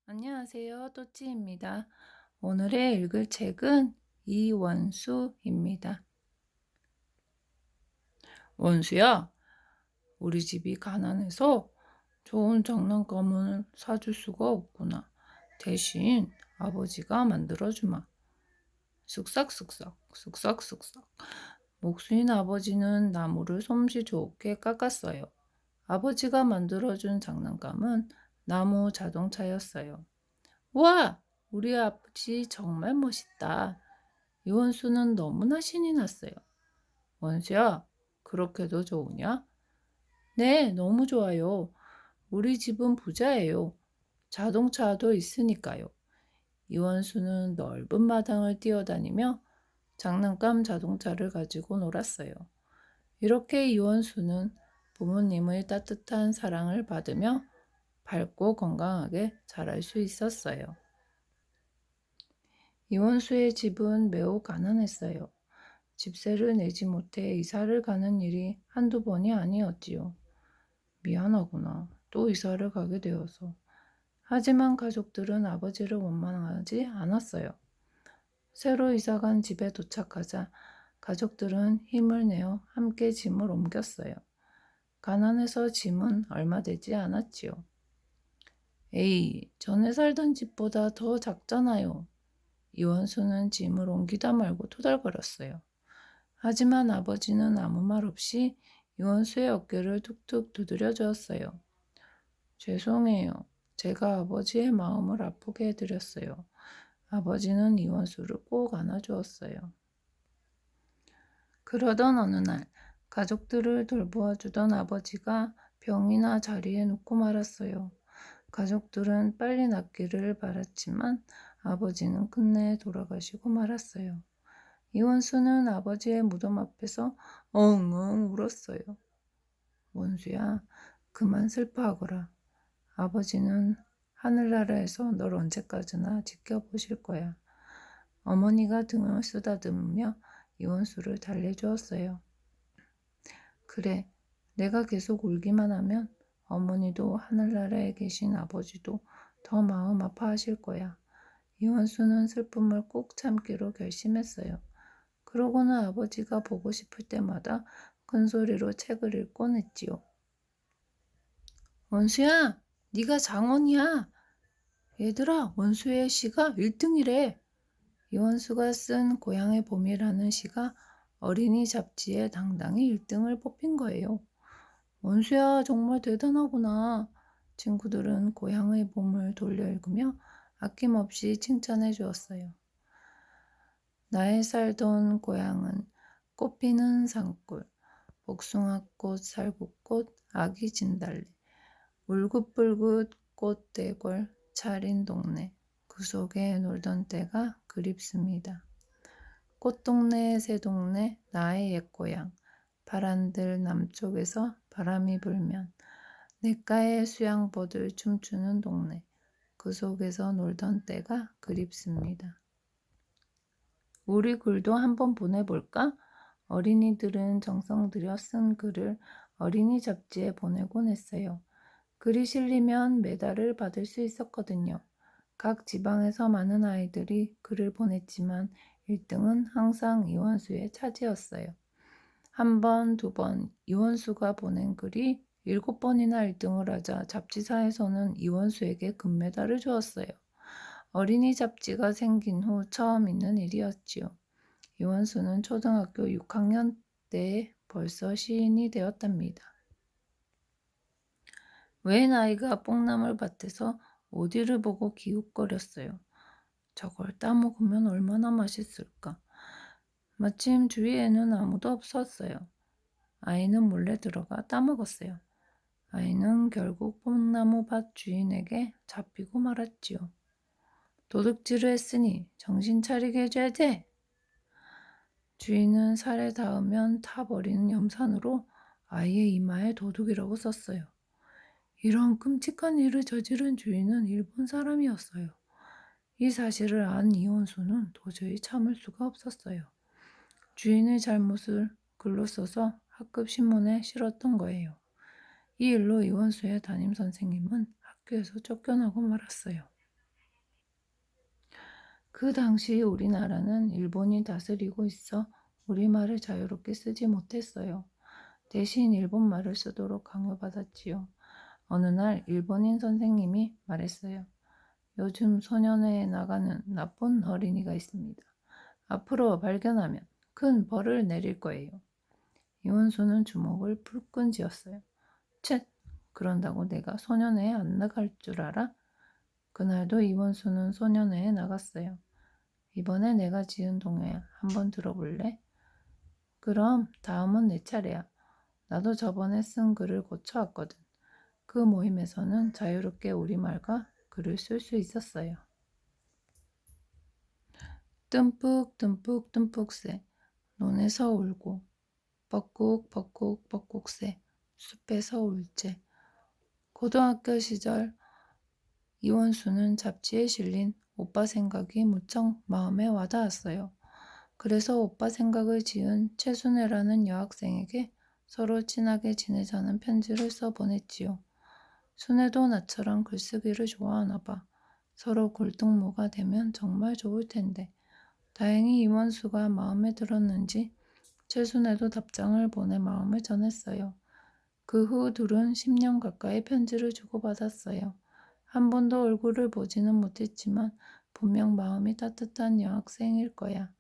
안녕하세요. 또찌입니다. 오늘의 읽을 책은 이원수입니다. 원수야, 우리 집이 가난해서 좋은 장난감을 사줄 수가 없구나. 대신 아버지가 만들어주마. 쓱싹쓱싹, 쓱싹쓱싹. 목수인 아버지는 나무를 솜씨 좋게 깎았어요. 아버지가 만들어준 장난감은 나무 자동차였어요. 와! 우리 아버지 정말 멋있다. 이원수는 너무나 신이 났어요. 원수야, 그렇게도 좋으냐? 네, 너무 좋아요. 우리 집은 부자예요. 자동차도 있으니까요. 이원수는 넓은 마당을 뛰어다니며 장난감 자동차를 가지고 놀았어요. 이렇게 이원수는 부모님의 따뜻한 사랑을 받으며 밝고 건강하게 자랄 수 있었어요. 이원수의 집은 매우 가난했어요. 집세를 내지 못해 이사를 가는 일이 한두 번이 아니었지요. 미안하구나. 또 이사를 가게 되어서. 하지만 가족들은 아버지를 원망하지 않았어요. 새로 이사간 집에 도착하자 가족들은 힘을 내어 함께 짐을 옮겼어요. 가난해서 짐은 얼마 되지 않았지요. 에이, 전에 살던 집보다 더 작잖아요. 이원수는 짐을 옮기다 말고 토달거렸어요. 하지만 아버지는 아무 말 없이 이원수의 어깨를 툭툭 두드려 주었어요. 죄송해요. 제가 아버지의 마음을 아프게 해드렸어요. 아버지는 이원수를 꼭 안아주었어요. 그러던 어느 날 가족들을 돌보아주던 아버지가 병이나 자리에 눕고 말았어요. 가족들은 빨리 낫기를 바랐지만 아버지는 끝내 돌아가시고 말았어요. 이원수는 아버지의 무덤 앞에서 엉엉 울었어요. 원수야, 그만 슬퍼하거라. 아버지는 하늘나라에서 널 언제까지나 지켜보실 거야. 어머니가 등을 쓰다듬으며 이원수를 달래주었어요. 그래, 내가 계속 울기만 하면 어머니도 하늘나라에 계신 아버지도 더 마음 아파하실 거야. 이원수는 슬픔을 꼭 참기로 결심했어요. 그러고는 아버지가 보고 싶을 때마다 큰 소리로 책을 읽곤 했지요. 원수야, 네가 장원이야. 얘들아, 원수의 시가 1등이래. 이원수가 쓴 고향의 봄이라는 시가 어린이 잡지에 당당히 1등을 뽑힌 거예요. 원수야, 정말 대단하구나. 친구들은 고향의 봄을 돌려 읽으며 아낌없이 칭찬해 주었어요. 나의 살던 고향은 꽃피는 산골, 복숭아꽃, 살구꽃, 아기 진달래, 울긋불긋 꽃대골 차린 동네, 그 속에 놀던 때가 그립습니다. 꽃동네 새동네 나의 옛고향, 바람들 남쪽에서 바람이 불면 냇가에 수양버들 춤추는 동네, 그 속에서 놀던 때가 그립습니다. 우리 글도 한번 보내볼까? 어린이들은 정성 들여 쓴 글을 어린이 잡지에 보내곤 했어요. 글이 실리면 메달을 받을 수 있었거든요. 각 지방에서 많은 아이들이 글을 보냈지만 1등은 항상 이원수의 차지였어요. 한 번, 두 번 이원수가 보낸 글이 7번이나 1등을 하자 잡지사에서는 이원수에게 금메달을 주었어요. 어린이 잡지가 생긴 후 처음 있는 일이었지요. 이원수는 초등학교 6학년 때 벌써 시인이 되었답니다. 웬 아이가 뽕나물 밭에서 오디를 보고 기웃거렸어요. 저걸 따먹으면 얼마나 맛있을까. 마침 주위에는 아무도 없었어요. 아이는 몰래 들어가 따먹었어요. 아이는 결국 뽕나무 밭 주인에게 잡히고 말았지요. 도둑질을 했으니 정신 차리게 해줘야 돼. 주인은 살에 닿으면 타버리는 염산으로 아이의 이마에 도둑이라고 썼어요. 이런 끔찍한 일을 저지른 주인은 일본 사람이었어요. 이 사실을 안 이원수는 도저히 참을 수가 없었어요. 주인의 잘못을 글로 써서 학급 신문에 실었던 거예요. 이 일로 이원수의 담임선생님은 학교에서 쫓겨나고 말았어요. 그 당시 우리나라는 일본이 다스리고 있어 우리말을 자유롭게 쓰지 못했어요. 대신 일본말을 쓰도록 강요받았지요. 어느 날 일본인 선생님이 말했어요. 요즘 소년회에 나가는 나쁜 어린이가 있습니다. 앞으로 발견하면 큰 벌을 내릴 거예요. 이원수는 주먹을 불끈 쥐었어요. 쳇! 그런다고 내가 소년회에 안 나갈 줄 알아? 그날도 이원수는 소년회에 나갔어요. 이번에 내가 지은 동요야. 한번 들어볼래? 그럼 다음은 내 차례야. 나도 저번에 쓴 글을 고쳐왔거든. 그 모임에서는 자유롭게 우리말과 글을 쓸 수 있었어요. 듬뿍 듬뿍 듬뿍 새 논에서 울고 벅국 벅국 벅국 새 숲에서 울재. 고등학교 시절 이원수는 잡지에 실린 오빠 생각이 무척 마음에 와닿았어요. 그래서 오빠 생각을 지은 최순애라는 여학생에게 서로 친하게 지내자는 편지를 써보냈지요. 순애도 나처럼 글쓰기를 좋아하나 봐. 서로 골동무가 되면 정말 좋을 텐데. 다행히 이원수가 마음에 들었는지 최순애도 답장을 보내 마음을 전했어요. 그 후 둘은 10년 가까이 편지를 주고받았어요. 한 번도 얼굴을 보지는 못했지만 분명 마음이 따뜻한 여학생일 거야.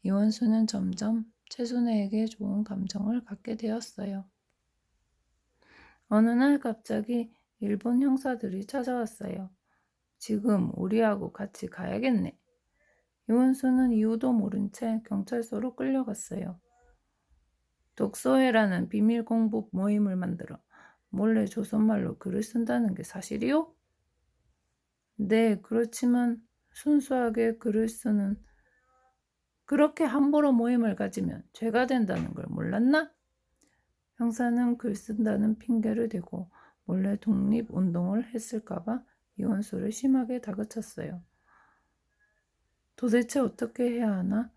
이원수는 점점 최순애에게 좋은 감정을 갖게 되었어요. 어느 날 갑자기 일본 형사들이 찾아왔어요. 지금 우리하고 같이 가야겠네. 이원수는 이유도 모른 채 경찰서로 끌려갔어요. 독서회라는 비밀 공부 모임을 만들어 몰래 조선말로 글을 쓴다는 게 사실이요? 네, 그렇지만 순수하게 글을 쓰는 그렇게 함부로 모임을 가지면 죄가 된다는 걸 몰랐나? 형사는 글 쓴다는 핑계를 대고 몰래 독립운동을 했을까봐 이원수를 심하게 다그쳤어요. 도대체 어떻게 해야 하나?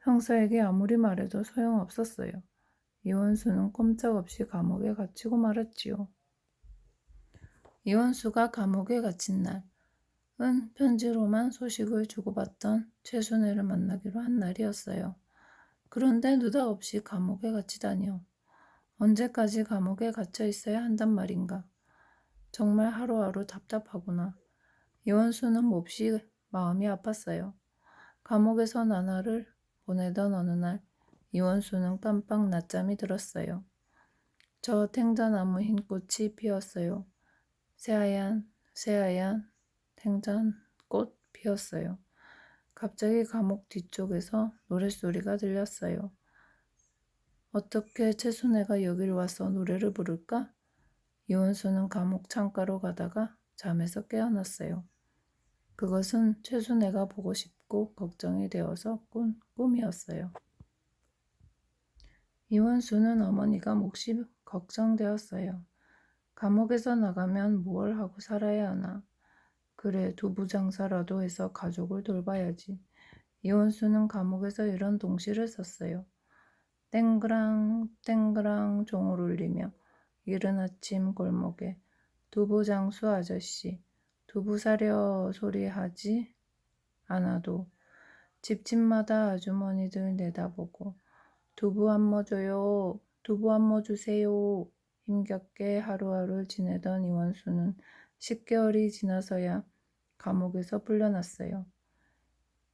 형사에게 아무리 말해도 소용없었어요. 이원수는 꼼짝없이 감옥에 갇히고 말았지요. 이원수가 감옥에 갇힌 날은 편지로만 소식을 주고받던 최순애를 만나기로 한 날이었어요. 그런데 느닷없이 감옥에 갇히다니요. 언제까지 감옥에 갇혀 있어야 한단 말인가. 정말 하루하루 답답하구나. 이원수는 몹시 마음이 아팠어요. 감옥에서 나날을 보내던 어느 날 이원수는 깜빡 낮잠이 들었어요. 저 탱자나무 흰 꽃이 피었어요. 새하얀 탱자꽃 피었어요. 갑자기 감옥 뒤쪽에서 노랫소리가 들렸어요. 어떻게 최순애가 여길 와서 노래를 부를까? 이원수는 감옥 창가로 가다가 잠에서 깨어났어요. 그것은 최순애가 보고 싶고 걱정이 되어서 꾼 꿈이었어요. 이원수는 어머니가 몹시 걱정되었어요. 감옥에서 나가면 무얼 하고 살아야 하나. 그래, 두부 장사라도 해서 가족을 돌봐야지. 이원수는 감옥에서 이런 동시를 썼어요. 땡그랑 땡그랑 종을 울리며 이른 아침 골목에 두부 장수 아저씨 두부 사려 소리하지 않아도 집집마다 아주머니들 내다보고 두부 한 모 줘요. 두부 한 모 주세요. 힘겹게 하루하루 지내던 이원수는 10개월이 지나서야 감옥에서 풀려났어요.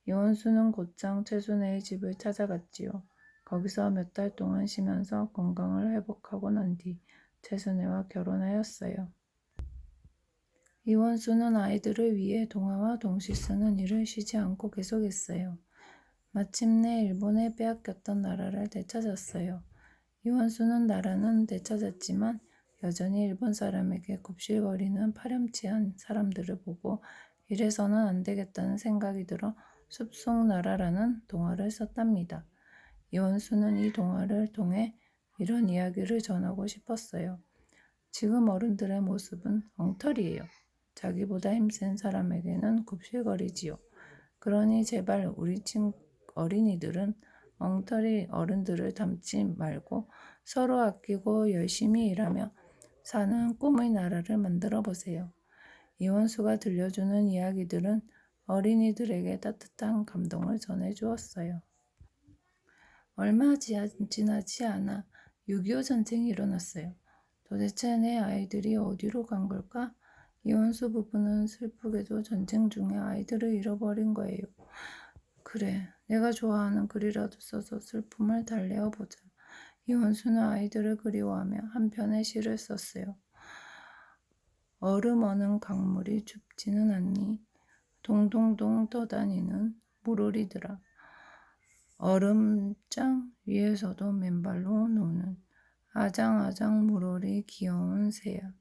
이원수는 곧장 최순애의 집을 찾아갔지요. 거기서 몇 달 동안 쉬면서 건강을 회복하고 난 뒤 최순애와 결혼하였어요. 이원수는 아이들을 위해 동화와 동시 쓰는 일을 쉬지 않고 계속했어요. 마침내 일본에 빼앗겼던 나라를 되찾았어요. 이원수는 나라는 되찾았지만 여전히 일본 사람에게 굽실거리는 파렴치한 사람들을 보고 이래서는 안 되겠다는 생각이 들어 숲속 나라라는 동화를 썼답니다. 이원수는 이 동화를 통해 이런 이야기를 전하고 싶었어요. 지금 어른들의 모습은 엉터리예요. 자기보다 힘센 사람에게는 굽실거리지요. 그러니 제발 우리 어린이들은 엉터리 어른들을 닮지 말고 서로 아끼고 열심히 일하며 사는 꿈의 나라를 만들어 보세요. 이원수가 들려주는 이야기들은 어린이들에게 따뜻한 감동을 전해주었어요. 얼마 지나지 않아 6.25 전쟁이 일어났어요. 도대체 내 아이들이 어디로 간 걸까? 이원수 부부는 슬프게도 전쟁 중에 아이들을 잃어버린 거예요. 그래, 내가 좋아하는 글이라도 써서 슬픔을 달래어 보자. 이원수는 아이들을 그리워하며 한 편의 시를 썼어요. 얼음 어는 강물이 춥지는 않니? 동동동 떠다니는 물오리들아. 얼음장 위에서도 맨발로 노는 아장아장 물오리 귀여운 새야.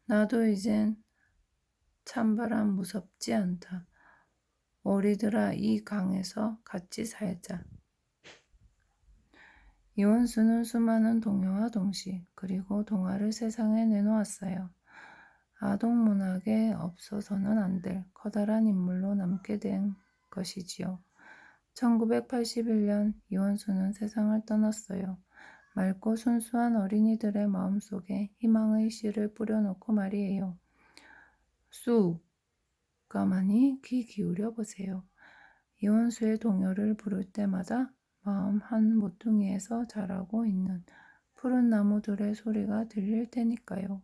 나도 이젠 찬바람 무섭지 않다. 오리들아 이 강에서 같이 살자. 이원수는 수많은 동요와 동시 그리고 동화를 세상에 내놓았어요. 아동문학에 없어서는 안 될 커다란 인물로 남게 된 것이지요. 1981년 이원수는 세상을 떠났어요. 맑고 순수한 어린이들의 마음속에 희망의 씨를 뿌려놓고 말이에요. 쑥! 가만히 귀 기울여 보세요. 이원수의 동요를 부를 때마다 마음 한 모퉁이에서 자라고 있는 푸른 나무들의 소리가 들릴 테니까요.